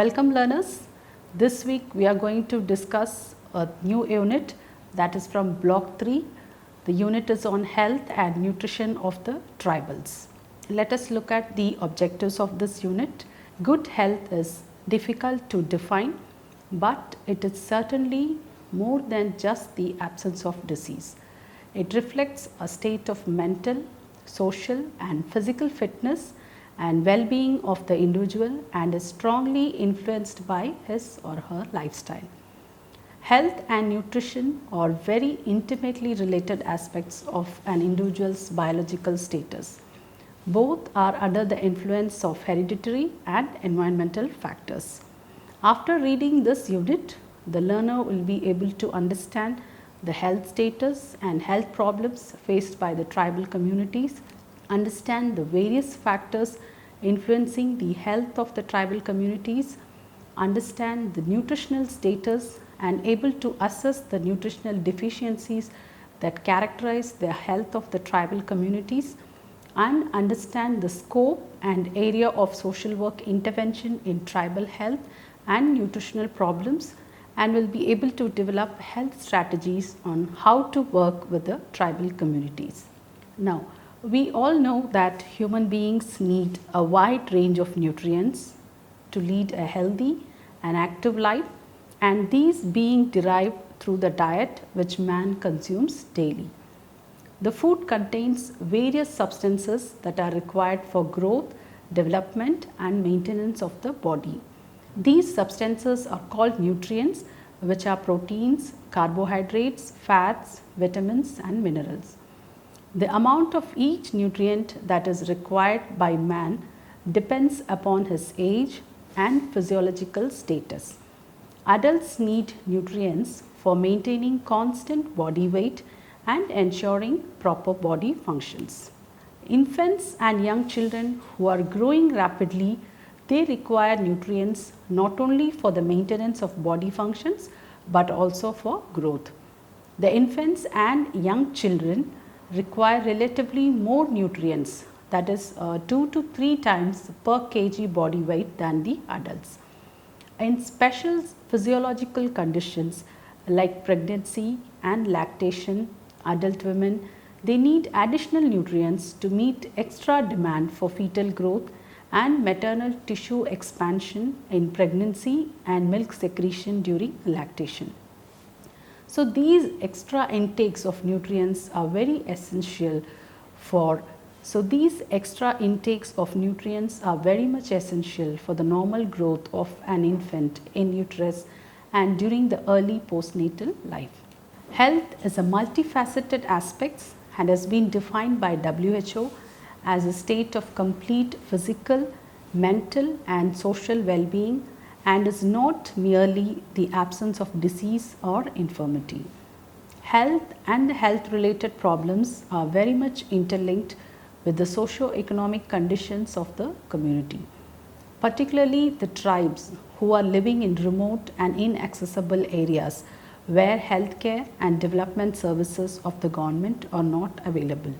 Welcome learners. This week we are going to discuss a new unit that is from block 3. The unit is on health and nutrition of the tribals. Let us look at the objectives of this unit. Good health is difficult to define, but it is certainly more than just the absence of disease. It reflects a state of mental, social and physical fitness and well-being of the individual and is strongly influenced by his or her lifestyle. Health and nutrition are very intimately related aspects of an individual's biological status. Both are under the influence of hereditary and environmental factors. After reading this unit, the learner will be able to understand the health status and health problems faced by the tribal communities, understand the various factors influencing the health of the tribal communities, understand the nutritional status and able to assess the nutritional deficiencies that characterize the health of the tribal communities, and understand the scope and area of social work intervention in tribal health and nutritional problems, and will be able to develop health strategies on how to work with the tribal communities. Now, we all know that human beings need a wide range of nutrients to lead a healthy and active life, and these being derived through the diet which man consumes daily. The food contains various substances that are required for growth, development and maintenance of the body. These substances are called nutrients, which are proteins, carbohydrates, fats, vitamins and minerals. The amount of each nutrient that is required by man depends upon his age and physiological status. Adults need nutrients for maintaining constant body weight and ensuring proper body functions. Infants and young children who are growing rapidly, they require nutrients not only for the maintenance of body functions but also for growth. The infants and young children require relatively more nutrients, that is 2 to 3 times per kg body weight than the adults. In special physiological conditions like pregnancy and lactation, adult women, they need additional nutrients to meet extra demand for fetal growth and maternal tissue expansion in pregnancy and milk secretion during lactation. So, these extra intakes of nutrients are very essential for these extra intakes of nutrients are very much essential for the normal growth of an infant in uterus and during the early postnatal life. Health is a multifaceted aspect and has been defined by WHO as a state of complete physical, mental and social well-being, and is not merely the absence of disease or infirmity. Health and health related problems are very much interlinked with the socio-economic conditions of the community, particularly the tribes who are living in remote and inaccessible areas where healthcare and development services of the government are not available.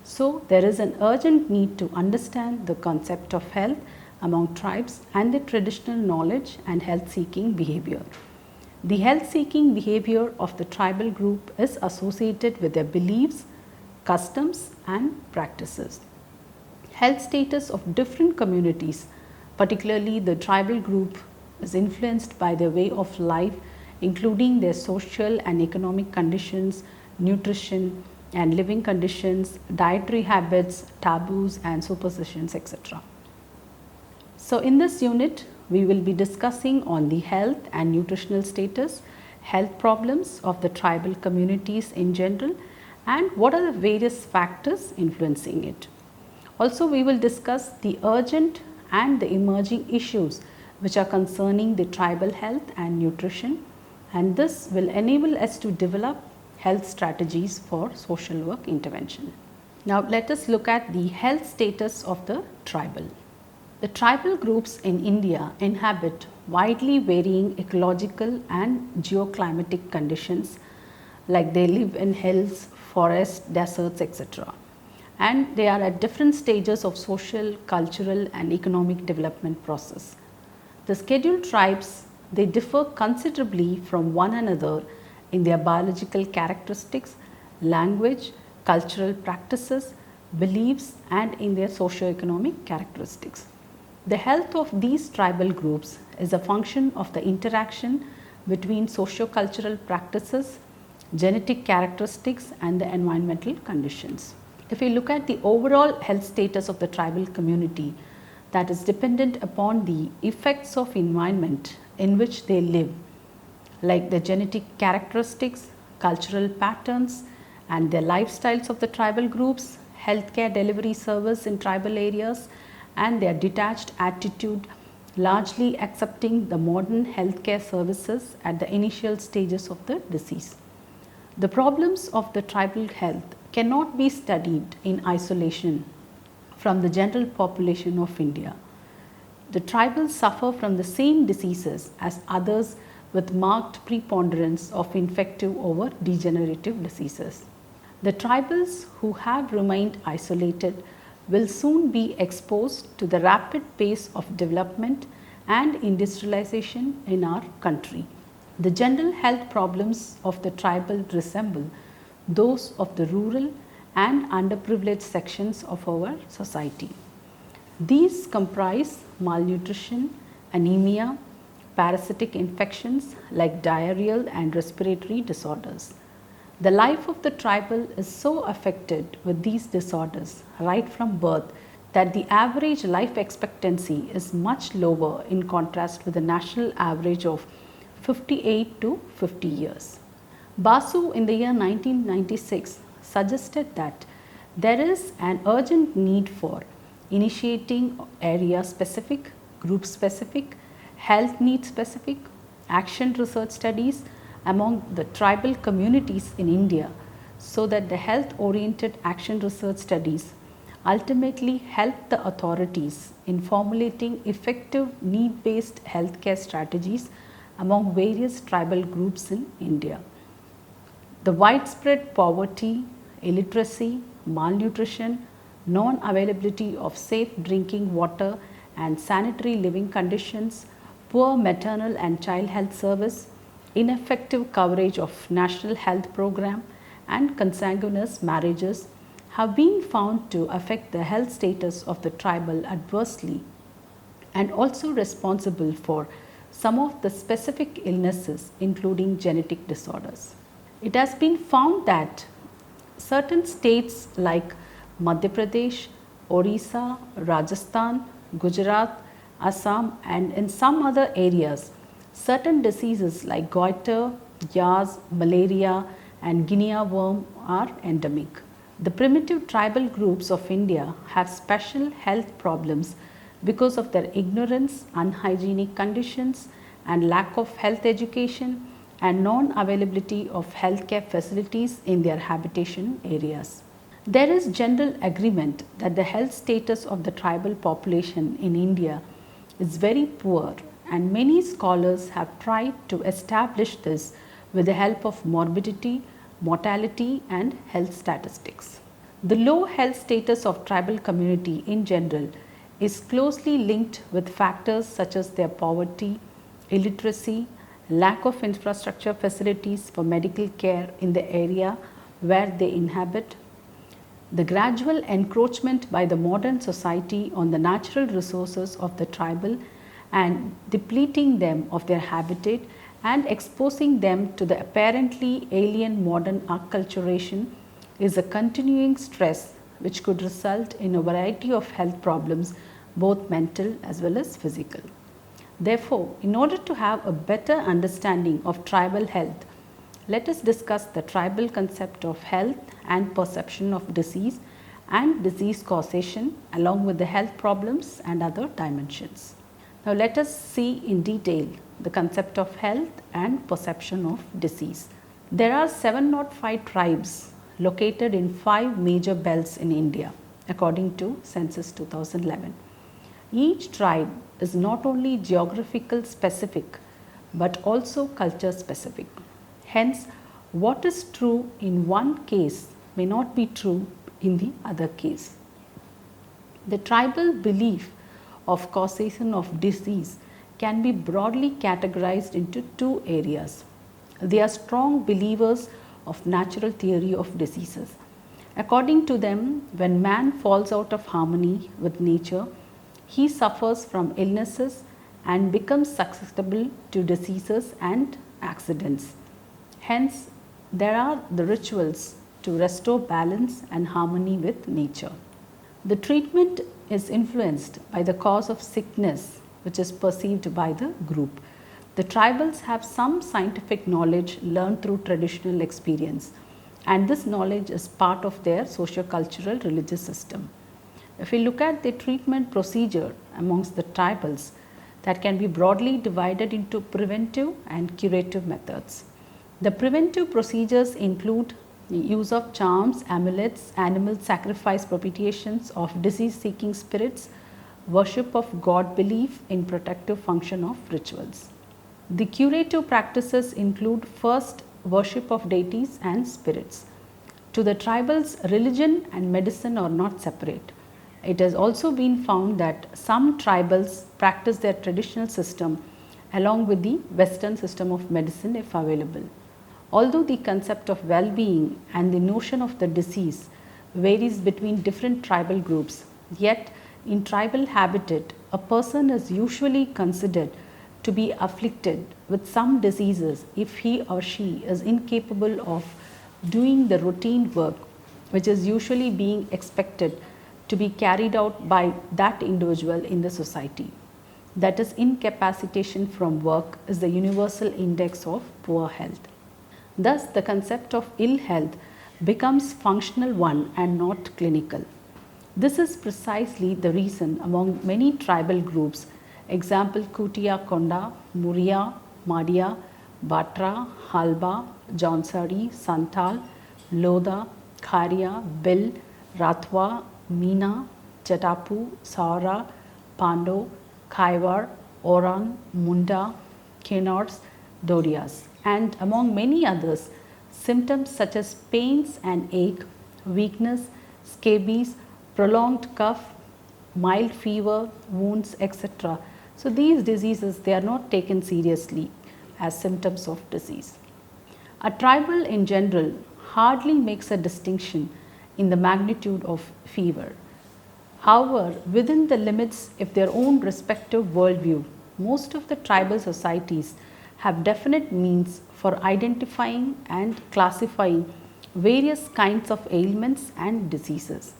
So, there is an urgent need to understand the concept of health among tribes and the traditional knowledge and health seeking behavior. The health seeking behavior of the tribal group is associated with their beliefs, customs and practices. Health status of different communities, particularly the tribal group, is influenced by their way of life, including their social and economic conditions, nutrition and living conditions, dietary habits, taboos and superstitions, etc. So, in this unit, we will be discussing on the health and nutritional status, health problems of the tribal communities in general, and what are the various factors influencing it. Also, we will discuss the urgent and the emerging issues which are concerning the tribal health and nutrition, and this will enable us to develop health strategies for social work intervention. Now, let us look at the health status of the tribal. The tribal groups in India inhabit widely varying ecological and geoclimatic conditions, like they live in hills, forests, deserts, etc. And they are at different stages of social, cultural and economic development process. The scheduled tribes, they differ considerably from one another in their biological characteristics, language, cultural practices, beliefs, and in their socio-economic characteristics. The health of these tribal groups is a function of the interaction between socio-cultural practices, genetic characteristics, and the environmental conditions. If we look at the overall health status of the tribal community, that is dependent upon the effects of environment in which they live, like the genetic characteristics, cultural patterns, and their lifestyles of the tribal groups, healthcare delivery service in tribal areas, and their detached attitude, largely accepting the modern healthcare services at the initial stages of the disease. The problems of the tribal health cannot be studied in isolation from the general population of India. The tribals suffer from the same diseases as others with marked preponderance of infective over degenerative diseases. The tribals who have remained isolated will soon be exposed to the rapid pace of development and industrialization in our country. The general health problems of the tribal resemble those of the rural and underprivileged sections of our society. These comprise malnutrition, anemia, parasitic infections like diarrheal and respiratory disorders. The life of the tribal is so affected with these disorders right from birth that the average life expectancy is much lower in contrast with the national average of 58 to 50 years. Basu in the year 1996 suggested that there is an urgent need for initiating area specific, group specific, health need specific, action research studies among the tribal communities in India, so that the health oriented action research studies ultimately help the authorities in formulating effective need based healthcare strategies among various tribal groups in India. The widespread poverty, illiteracy, malnutrition, non-availability of safe drinking water and sanitary living conditions, poor maternal and child health service, ineffective coverage of national health program, and consanguineous marriages have been found to affect the health status of the tribal adversely and also responsible for some of the specific illnesses including genetic disorders. It has been found that certain states like Madhya Pradesh, Orissa, Rajasthan, Gujarat, Assam, and in some other areas, certain diseases like goiter, yas, malaria, and guinea worm are endemic. The primitive tribal groups of India have special health problems because of their ignorance, unhygienic conditions, and lack of health education and non-availability of healthcare facilities in their habitation areas. There is general agreement that the health status of the tribal population in India is very poor, and many scholars have tried to establish this with the help of morbidity, mortality, and health statistics. The low health status of tribal community in general is closely linked with factors such as their poverty, illiteracy, lack of infrastructure facilities for medical care in the area where they inhabit, the gradual encroachment by the modern society on the natural resources of the tribal and depleting them of their habitat and exposing them to the apparently alien modern acculturation is a continuing stress which could result in a variety of health problems, both mental as well as physical. Therefore, in order to have a better understanding of tribal health, let us discuss the tribal concept of health and perception of disease and disease causation along with the health problems and other dimensions. Now, let us see in detail the concept of health and perception of disease. There are 705 tribes located in 5 major belts in India according to Census 2011. Each tribe is not only geographical specific but also culture specific. Hence, what is true in one case may not be true in the other case. The tribal belief of causation of disease can be broadly categorized into two areas. They are strong believers of natural theory of diseases. According to them, when man falls out of harmony with nature, he suffers from illnesses and becomes susceptible to diseases and accidents. Hence, there are the rituals to restore balance and harmony with nature. The treatment is influenced by the cause of sickness which is perceived by the group. The tribals have some scientific knowledge learned through traditional experience, and this knowledge is part of their socio-cultural religious system. If we look at the treatment procedure amongst the tribals, that can be broadly divided into preventive and curative methods. The preventive procedures include the use of charms, amulets, animal sacrifice propitiations of disease-seeking spirits, worship of God belief in protective function of rituals. The curative practices include first worship of deities and spirits. To the tribals, religion and medicine are not separate. It has also been found that some tribals practice their traditional system along with the Western system of medicine if available. Although the concept of well-being and the notion of the disease varies between different tribal groups, yet in tribal habitat, a person is usually considered to be afflicted with some diseases if he or she is incapable of doing the routine work which is usually being expected to be carried out by that individual in the society. That is, incapacitation from work is the universal index of poor health. Thus, the concept of ill health becomes functional one and not clinical. This is precisely the reason among many tribal groups, example Kutia Konda, Muria, Madia, Batra, Halba, Jaunsari, Santal, Lodha, Kharia, Bil, Rathwa, Meena, Chatapu, Saura, Pando, Kaiwar, Oran, Munda, Kenars, Dorias, and among many others, symptoms such as pains and ache, weakness, scabies, prolonged cough, mild fever, wounds, etc. So, these diseases, they are not taken seriously as symptoms of disease. A tribal in general hardly makes a distinction in the magnitude of fever. However, within the limits of their own respective worldview, most of the tribal societies have definite means for identifying and classifying various kinds of ailments and diseases.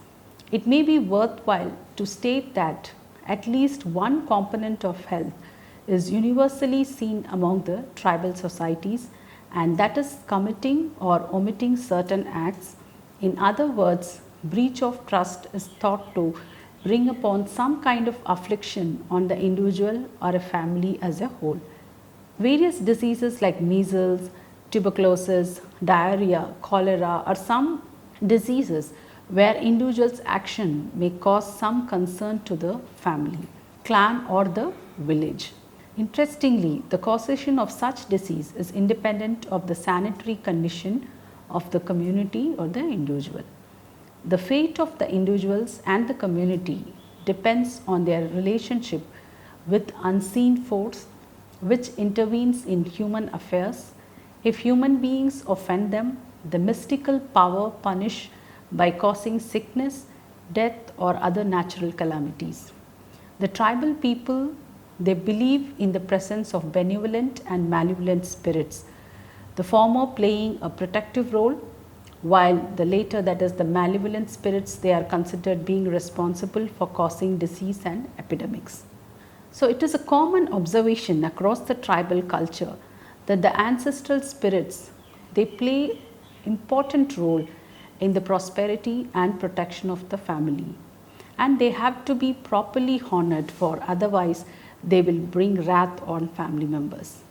It may be worthwhile to state that at least one component of health is universally seen among the tribal societies, and that is committing or omitting certain acts. In other words, breach of trust is thought to bring upon some kind of affliction on the individual or a family as a whole. Various diseases like measles, tuberculosis, diarrhea, cholera are some diseases where individual's action may cause some concern to the family, clan or the village. Interestingly, the causation of such disease is independent of the sanitary condition of the community or the individual. The fate of the individuals and the community depends on their relationship with unseen force which intervenes in human affairs. If human beings offend them, the mystical power punish by causing sickness, death or other natural calamities. The tribal people, they believe in the presence of benevolent and malevolent spirits, the former playing a protective role, while the later, that is the malevolent spirits, they are considered being responsible for causing disease and epidemics. So, it is a common observation across the tribal culture that the ancestral spirits, they play important role in the prosperity and protection of the family, and they have to be properly honored, for otherwise they will bring wrath on family members.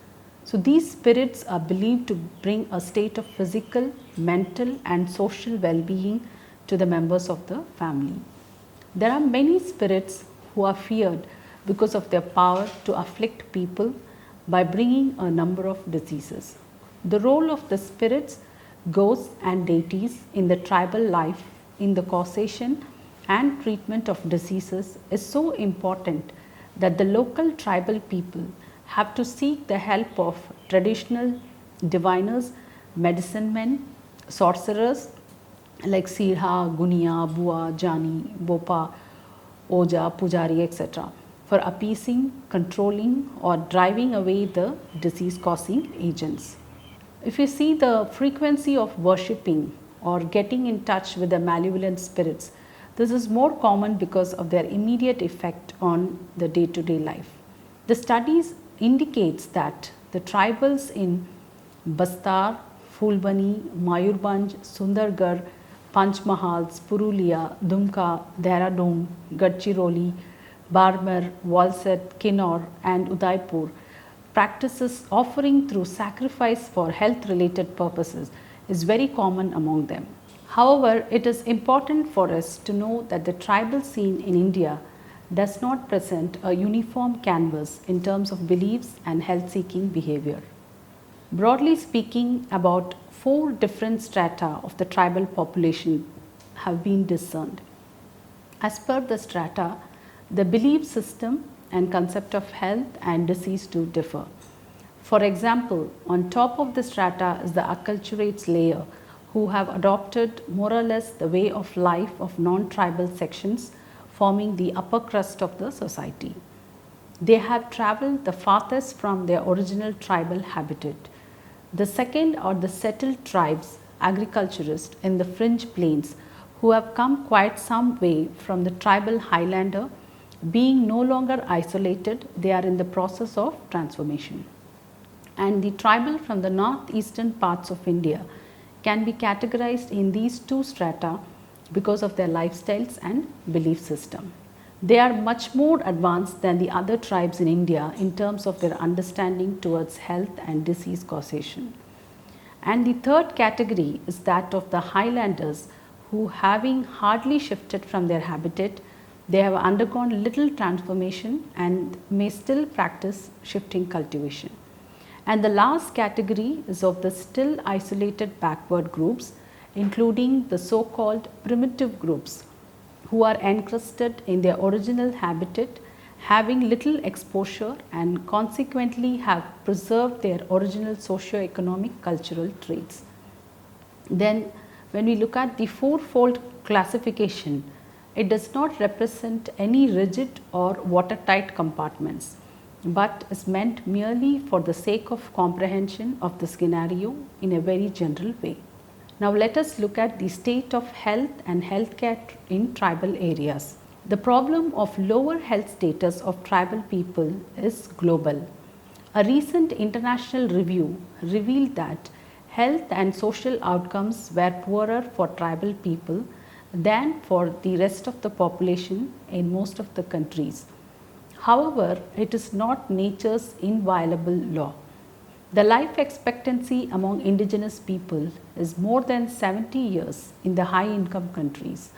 So, these spirits are believed to bring a state of physical, mental and social well-being to the members of the family. There are many spirits who are feared because of their power to afflict people by bringing a number of diseases. The role of the spirits, ghosts and deities in the tribal life in the causation and treatment of diseases is so important that the local tribal people have to seek the help of traditional diviners, medicine men, sorcerers like Sirha, Gunia, Bua, Jani, Bopa, Oja, Pujari, etc., for appeasing, controlling, or driving away the disease causing agents. If you see the frequency of worshipping or getting in touch with the malevolent spirits, this is more common because of their immediate effect on the day to day life. The studies indicates that the tribals in Bastar, Fulbani, Mayurbhanj, Sundargarh, Panchmahals, Purulia, Dumka, Dehradun, Gadchiroli, Barmer, Walsett, Kinnaur and Udaipur practices offering through sacrifice for health related purposes is very common among them. However, it is important for us to know that the tribal scene in India does not present a uniform canvas in terms of beliefs and health seeking behavior. Broadly speaking, about 4 different strata of the tribal population have been discerned. As per the strata, the belief system and concept of health and disease do differ. For example, on top of the strata is the acculturates layer, who have adopted more or less the way of life of non-tribal sections forming the upper crust of the society. They have travelled the farthest from their original tribal habitat. The second are the settled tribes, agriculturists in the fringe plains, who have come quite some way from the tribal highlander. Being no longer isolated, they are in the process of transformation. And the tribal from the northeastern parts of India can be categorized in these 2 strata because of their lifestyles and belief system. They are much more advanced than the other tribes in India in terms of their understanding towards health and disease causation. And the third category is that of the highlanders, who, having hardly shifted from their habitat, they have undergone little transformation and may still practice shifting cultivation. And the last category is of the still isolated backward groups, including the so called primitive groups, who are encrusted in their original habitat, having little exposure and consequently have preserved their original socio-economic cultural traits. Then when we look at the 4-fold classification, it does not represent any rigid or watertight compartments, but is meant merely for the sake of comprehension of the scenario in a very general way. Now let us look at the state of health and healthcare in tribal areas. The problem of lower health status of tribal people is global. A recent international review revealed that health and social outcomes were poorer for tribal people than for the rest of the population in most of the countries. However, it is not nature's inviolable law. The life expectancy among indigenous people is more than 70 years in the high income countries.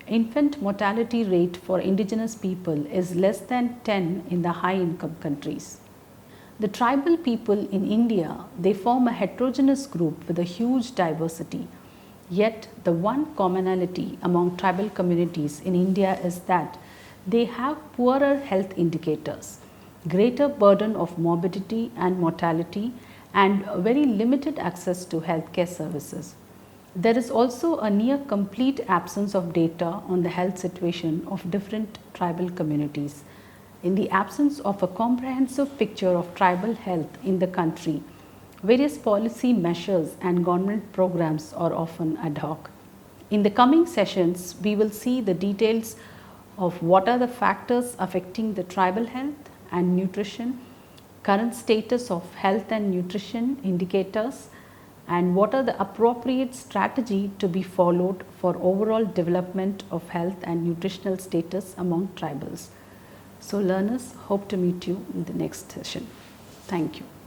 Infant mortality rate for indigenous people is less than 10 in the high income countries. The tribal people in India, they form a heterogeneous group with a huge diversity. Yet the one commonality among tribal communities in India is that they have poorer health indicators, greater burden of morbidity and mortality, and very limited access to healthcare services. There is also a near complete absence of data on the health situation of different tribal communities. In the absence of a comprehensive picture of tribal health in the country, various policy measures and government programs are often ad hoc. In the coming sessions, we will see the details of what are the factors affecting the tribal health and nutrition, current status of health and nutrition indicators, and what are the appropriate strategy to be followed for overall development of health and nutritional status among tribals. So learners, hope to meet you in the next session. Thank you.